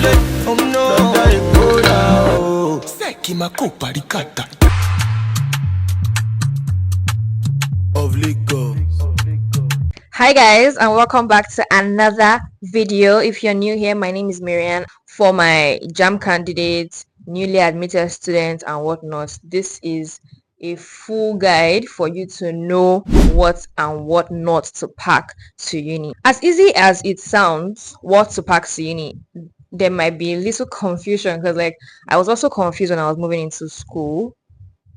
Oh no. Seki makupa rikata. Of Lagos. Hi guys, and welcome back to another video. If you're new here, my name is Marianne. For my JAM candidates, newly admitted students and whatnot, this is a full guide for you to know what and what not to pack to uni. As easy as it sounds, what to pack to uni, there might be a little confusion because I was also confused when I was moving into school,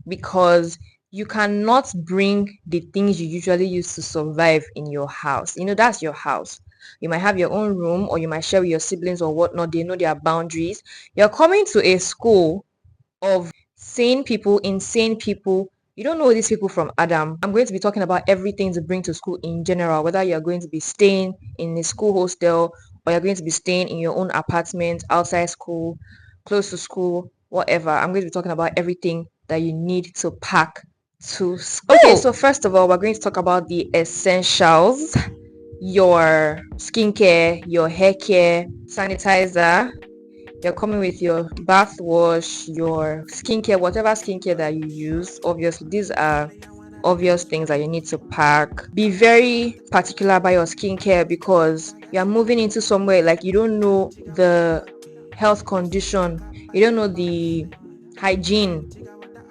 because you cannot bring the things you usually use to survive in your house. That's your house. You might have your own room, or you might share with your siblings or whatnot. They know their boundaries. You're coming to a school of sane people, insane people. You don't know these people from Adam. I'm going to be talking about everything to bring to school in general, whether you're going to be staying in a school hostel, or you're going to be staying in your own apartment, outside school, close to school, whatever. I'm going to be talking about everything that you need to pack to school. Okay, so first of all, we're going to talk about the essentials: your skincare, your hair care, sanitizer. You're coming with your bath wash, your skincare, whatever skincare that you use. Obviously, these are obvious things that you need to pack. Be very particular about your skincare, because you're moving into somewhere like you don't know the health condition, you don't know the hygiene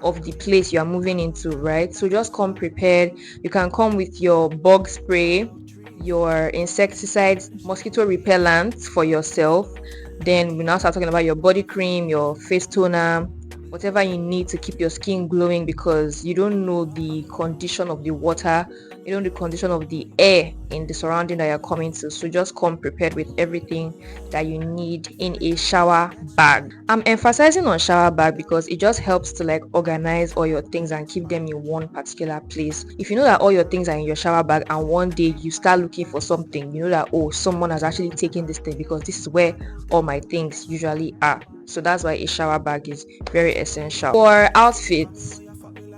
of the place you are moving into, right? So just come prepared. You can come with your bug spray, your insecticides, mosquito repellent for yourself. Then we now start talking about your body cream, your face toner, whatever you need to keep your skin glowing, because you don't know the condition of the water, you don't know the condition of the air in the surrounding that you're coming to. So just come prepared with everything that you need in a shower bag. I'm emphasizing on shower bag because it just helps to organize all your things and keep them in one particular place. If you know that all your things are in your shower bag and one day you start looking for something, you know that, oh, someone has actually taken this thing, because this is where all my things usually are. So that's why a shower bag is very essential. For outfits,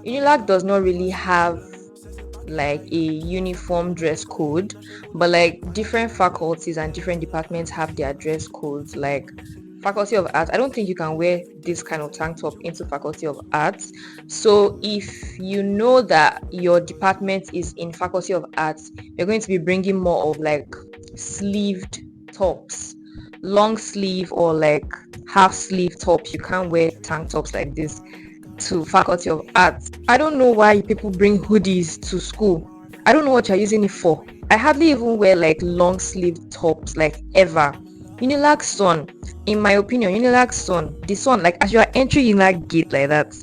Unilag does not really have a uniform dress code, but different faculties and different departments have their dress codes. Faculty of Arts, I don't think you can wear this kind of tank top into Faculty of Arts. So if you know that your department is in Faculty of Arts, you're going to be bringing more of sleeved tops, long sleeve or half sleeve tops. You can't wear tank tops like this to Faculty of Arts. I don't know why people bring hoodies to school. I don't know what you're using it for. I hardly even wear long sleeve tops ever. Unilag sun, in my opinion, Unilag sun, the sun, as you are entering Unilag gate like that,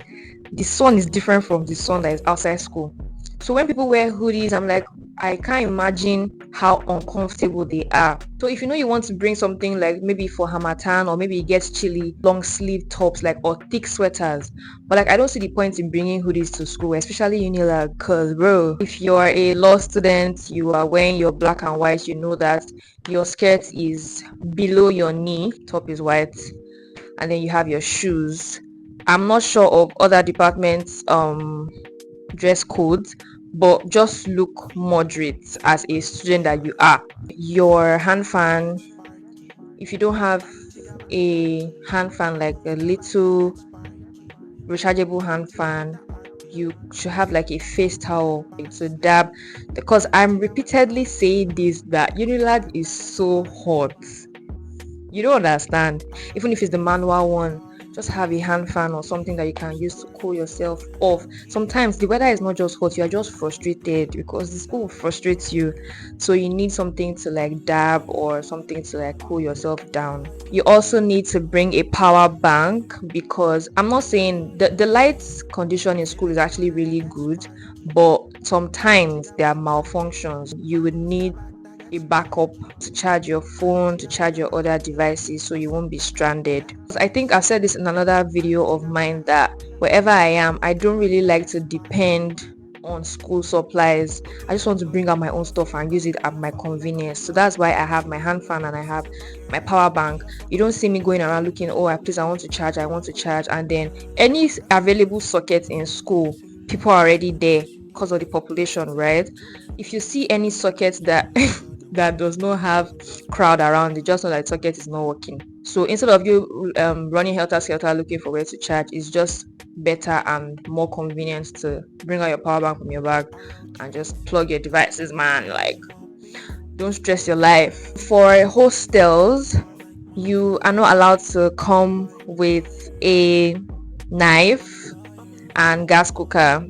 the sun is different from the sun that is outside school. So when people wear hoodies, I'm like, I can't imagine how uncomfortable they are. So if you know you want to bring something maybe for Hamatan, or maybe it gets chilly, long sleeve tops or thick sweaters. But I don't see the point in bringing hoodies to school, especially Unilag, because bro, if you are a law student, you are wearing your black and white, you know that your skirt is below your knee, top is white, and then you have your shoes. I'm not sure of other departments dress codes, but just look moderate as a student that you are. Your hand fan, if you don't have a hand fan, like a little rechargeable hand fan, you should have a face towel to dab, because I'm repeatedly saying this, that Unilag is so hot. You don't understand. Even if it's the manual one, just have a hand fan or something that you can use to cool yourself off. Sometimes the weather is not just hot, you are just frustrated because the school frustrates you, so you need something to dab or something to cool yourself down. You also need to bring a power bank, because I'm not saying the lights condition in school is actually really good, but sometimes there are malfunctions. You would need a backup to charge your phone, to charge your other devices, so you won't be stranded. I think I've said this in another video of mine, that wherever I am, I don't really like to depend on school supplies. I just want to bring out my own stuff and use it at my convenience. So that's why I have my hand fan and I have my power bank. You don't see me going around looking, oh, I want to charge, and then any available sockets in school, people are already there because of the population, right? If you see any sockets that that does not have crowd around it. Just know that the socket is not working. So instead of you running helter-skelter looking for where to charge, it's just better and more convenient to bring out your power bank from your bag and just plug your devices, man. Like, don't stress your life. For hostels, you are not allowed to come with a knife and gas cooker.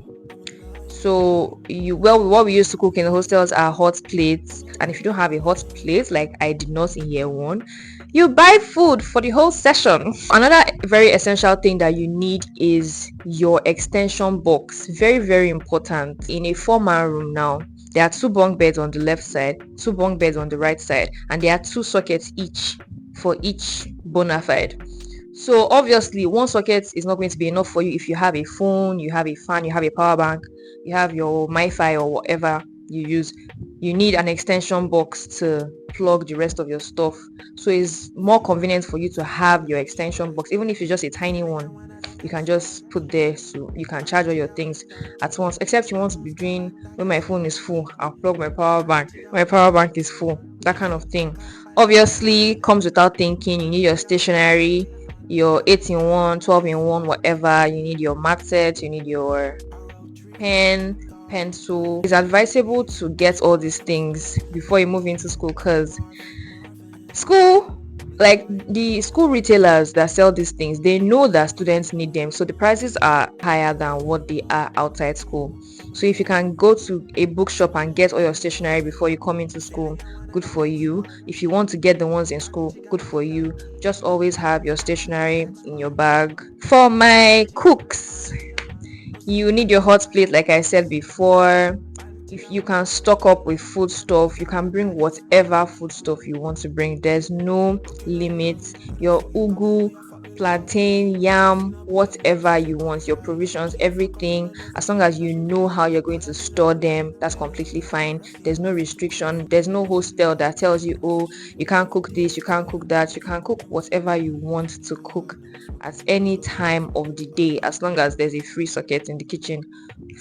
So what we used to cook in the hostels are hot plates, and if you don't have a hot plate like I did not in year one, you buy food for the whole session. Another very essential thing that you need is your extension box. Very, very important. In a 4-man room now, there are 2 bunk beds on the left side, 2 bunk beds on the right side, and there are 2 sockets each for each bona fide. So obviously one socket is not going to be enough for you if you have a phone, you have a fan, you have a power bank, you have your MiFi or whatever you use. You need an extension box to plug the rest of your stuff. So it's more convenient for you to have your extension box, even if it's just a tiny one. You can just put there so you can charge all your things at once. Except you want to be doing when my phone is full, I'll plug my power bank. My power bank is full. That kind of thing. Obviously comes without thinking. You need your stationery, your 8-in-1, 12-in-1, whatever. You need your mat set, you need your pen, pencil. It's advisable to get all these things before you move into school, because school, like the school retailers that sell these things, they know that students need them, so the prices are higher than what they are outside school. So if you can go to a bookshop and get all your stationery before you come into school, good for you. If you want to get the ones in school, good for you. Just always have your stationery in your bag. For my cooks, you need your hot plate like I said before. If you can stock up with food stuff, you can bring whatever food stuff you want to bring. There's no limit. Your ugu, plantain, yam, whatever you want, your provisions, everything, as long as you know how you're going to store them, that's completely fine. There's no restriction. There's no hostel that tells you, oh, you can't cook this, you can't cook that. You can cook whatever you want to cook at any time of the day, as long as there's a free socket in the kitchen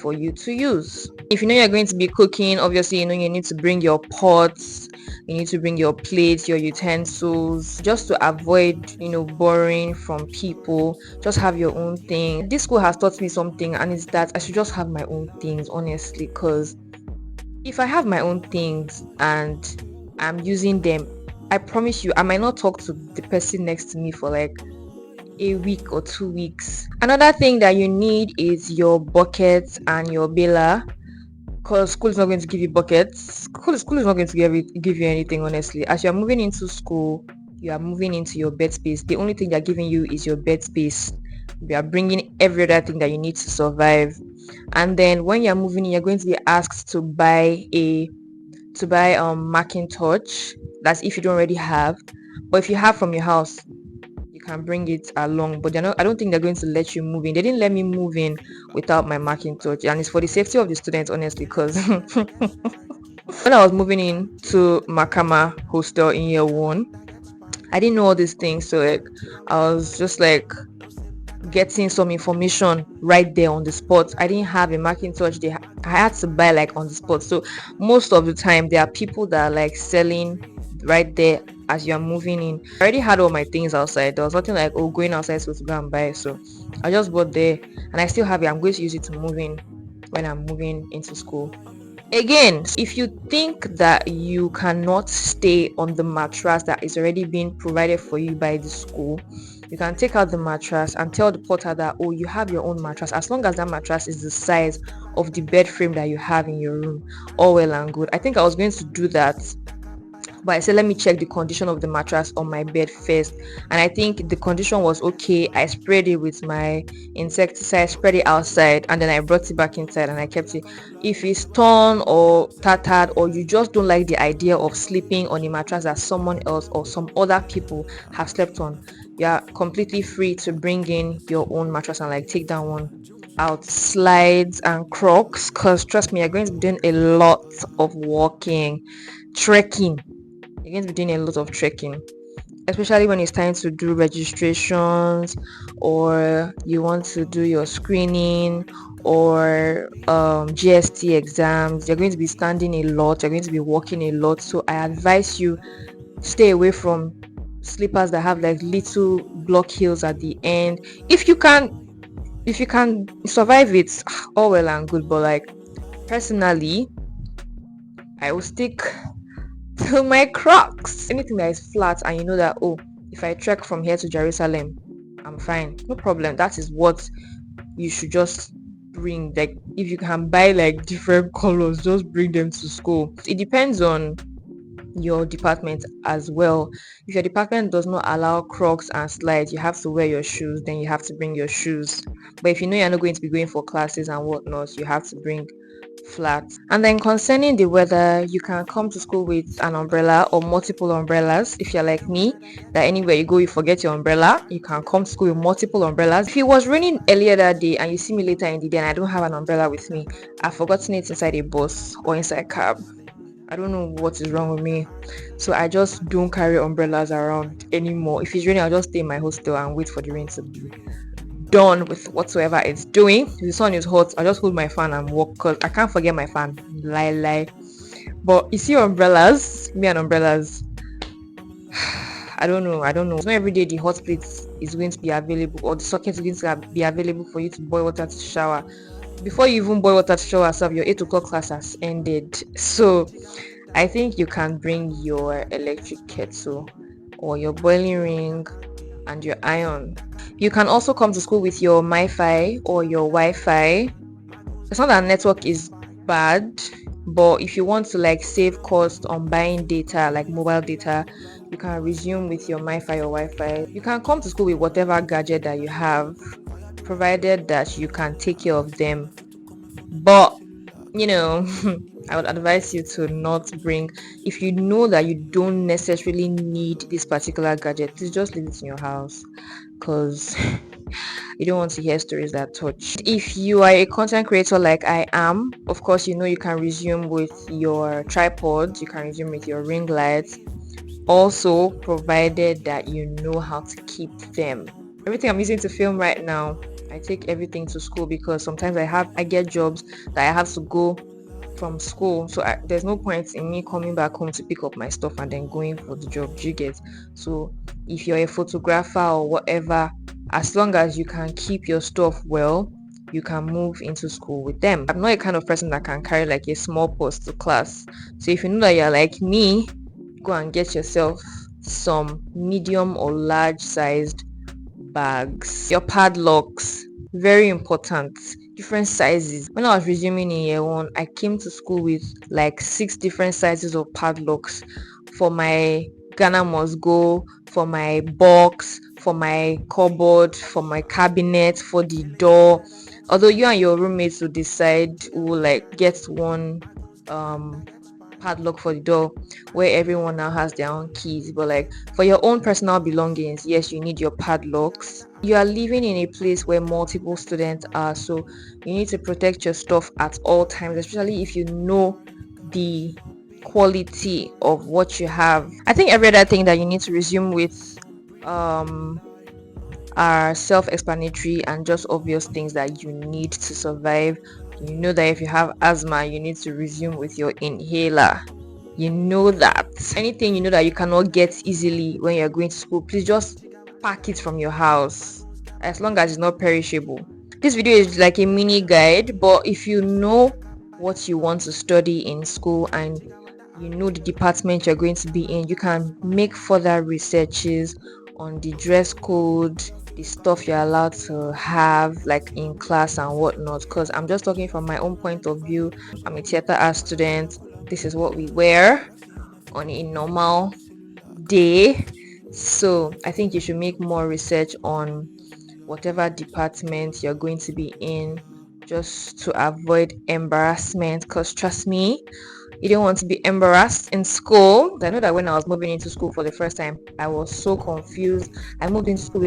for you to use. If you know you're going to be cooking, obviously you know you need to bring your pots, you need to bring your plates, your utensils, just to avoid borrowing from people. Just have your own thing. This school has taught me something, and it's that I should just have my own things, honestly, because if I have my own things and I'm using them, I promise you I might not talk to the person next to me for like a week or 2 weeks. Another thing that you need is your buckets and your baler, because school is not going to give you buckets. School is not going to give you anything, honestly. As you're moving into school, you are moving into your bed space. The only thing they're giving you is your bed space. You are bringing every other thing that you need to survive. And then when you're moving in, you're going to be asked to buy Macintosh. That's if you don't already have. But if you have from your house, you can bring it along. But I don't think they're going to let you move in. They didn't let me move in without my Macintosh, and it's for the safety of the students, honestly, because when I was moving in to Makama Hostel in year 1, I didn't know all these things. So like I was just like getting some information right there on the spot. I didn't have a Macintosh. I had to buy like on the spot. So most of the time there are people that are like selling right there as you're moving in. I already had all my things outside. There was nothing like, oh, going outside so to go and buy. So I just bought there, and I still have it. I'm going to use it to move in when I'm moving into school. Again, if you think that you cannot stay on the mattress that is already being provided for you by the school, you can take out the mattress and tell the porter that, oh, you have your own mattress, as long as that mattress is the size of the bed frame that you have in your room. All well and good. I think I was going to do that, but I said let me check the condition of the mattress on my bed first, and I think the condition was okay. I sprayed it with my insecticide, spread it outside, and then I brought it back inside and I kept it. If it's torn or tattered, or you just don't like the idea of sleeping on a mattress that someone else or some other people have slept on, you're completely free to bring in your own mattress and like take that one out. Slides and Crocs, because trust me, you're going to be doing a lot of walking, trekking. You're going to be doing a lot of trekking, especially when it's time to do registrations, or you want to do your screening, or GST exams. You're going to be standing a lot, you're going to be walking a lot, so I advise you stay away from slippers that have like little block heels at the end. If you can survive it, all well and good, but like personally, I will stick to my Crocs. Anything that is flat and you know that, oh, if I trek from here to Jerusalem, I'm fine, no problem. That is what you should just bring. Like, if you can buy like different colors, just bring them to school. It depends on your department as well. If your department does not allow Crocs and slides, you have to wear your shoes, then you have to bring your shoes. But if you know you're not going to be going for classes and whatnot, you have to bring flats. And then concerning the weather, you can come to school with an umbrella or multiple umbrellas. If you're like me, that anywhere you go you forget your umbrella, you can come to school with multiple umbrellas. If it was raining earlier that day and you see me later in the day and I don't have an umbrella with me, I've forgotten it inside a bus or inside a cab. I don't know what is wrong with me, so I just don't carry umbrellas around anymore. If it's raining, I'll just stay in my hostel and wait for the rain to be done with whatsoever it's doing. If the sun is hot, I'll just hold my fan and walk, because I can't forget my fan. Lie. But you see umbrellas, me and umbrellas, I don't know. It's not every day the hot plate is going to be available, or the socket is going to be available for you to boil water to shower. Before you even boil water to shower yourself, your 8 o'clock class has ended. So I think you can bring your electric kettle or your boiling ring and your iron. You can also come to school with your MiFi or your Wi-Fi. It's not that network is bad, but if you want to like save cost on buying data, like mobile data, you can resume with your MiFi or Wi-Fi. You can come to school with whatever gadget that you have, provided that you can take care of them. But I would advise you to not bring, if you know that you don't necessarily need this particular gadget, please just leave it in your house, because you don't want to hear stories that touch. If you are a content creator like I am, of course, you can resume with your tripod, you can resume with your ring lights, also provided that you know how to keep them. Everything I'm using to film right now, I take everything to school, because sometimes I get jobs that I have to go from school, so there's no point in me coming back home to pick up my stuff and then going for the job. Do you get? So if you're a photographer or whatever, as long as you can keep your stuff well, you can move into school with them. I'm not a kind of person that can carry like a small purse to class, so if you know that you're like me, go and get yourself some medium or large sized bags. Your padlocks, very important, different sizes. When I was resuming in year 1, I came to school with like 6 different sizes of padlocks, for my Ghana must go, for my box, for my cupboard, for my cabinet, for the door. Although you and your roommates will decide who will like get one padlock for the door, where everyone now has their own keys, but like for your own personal belongings, yes, you need your padlocks. You are living in a place where multiple students are, so you need to protect your stuff at all times, especially if you know the quality of what you have. I think every other thing that you need to resume with are self-explanatory and just obvious things that you need to survive. You know that if you have asthma, you need to resume with your inhaler. You know that. Anything you know that you cannot get easily when you're going to school, please just pack it from your house, as long as it's not perishable. This video is like a mini guide, but if you know what you want to study in school and you know the department you're going to be in, you can make further researches on the dress code, the stuff you're allowed to have like in class and whatnot, because I'm just talking from my own point of view. I'm a theater art student. This is what we wear on a normal day, so I think you should make more research on whatever department you're going to be in, just to avoid embarrassment, because trust me, you don't want to be embarrassed in school. I know that when I was moving into school for the first time, I was so confused. I moved into school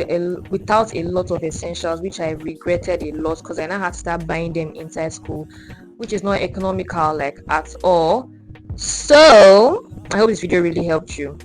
without a lot of essentials, which I regretted a lot, because I now had to start buying them inside school, which is not economical like at all. So I hope this video really helped you.